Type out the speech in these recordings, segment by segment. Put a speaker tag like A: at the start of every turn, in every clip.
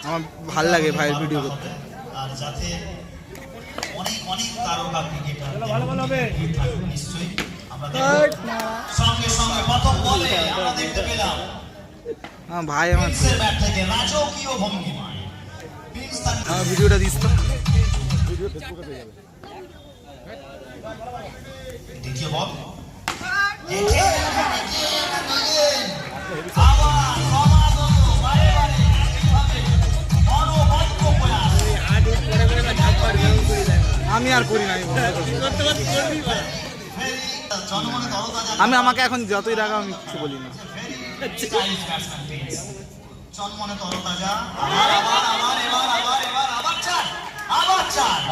A: আমার ভাল লাগে ভাইয়ের ভিডিও করতে।
B: আর যাতে অনেক অনেক তারকা ক্রিকেটার নিশ্চয়ই সঙ্গে সঙ্গে প্রথম বলে আমরা দেখতে পেলাম
A: ভাই আমার
B: ব্যাট থেকে রাজকীয় ভঙ্গিমায়
A: ভিডিওটা দিস তো।
B: দ্বিতীয় বল
A: আমি আর করি নাই, আমি আমাকে এখন যতই রাখা আমি কিছু বলি না।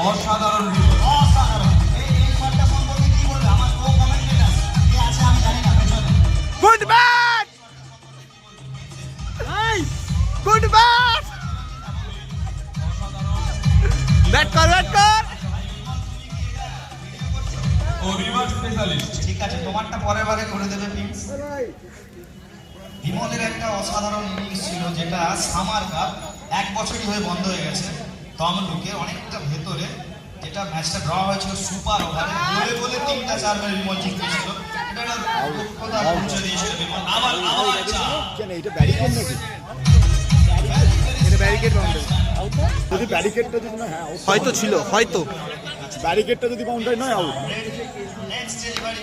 B: অসাধারণ
A: good bat, good bat, bat কর, ব্যাট কর।
B: ঠিক আছে, তোমারটা পরের বারে করে দেবে প্লিজ। বিমলের একটা অসাধারণ ইনিংস ছিল, যেটা সামার কাপ 1 বছরই হয়ে বন্ধ হয়ে গেছে তমলুকে অনেকটা ভেতরে, যেটা ম্যাচটা ড্র হয়েছিল সুপার ওভারে, বলে বলে 3টা 4 মেরে বিমল জিতেছিল। এটা দক্ষতা পরিচয় দিয়েছিল বিমল। আবার
C: কেন এটা ব্যারিকেড নাকি?
A: এটা ব্যারিকেড বাউন্ডারি,
C: যদি ব্যারিকেডটা যদি না, হ্যাঁ
A: হয়তো ছিল, হয়তো
C: ব্যারিকেডটা যদি বাউন্ডারি নয় আউট।
B: Next delivery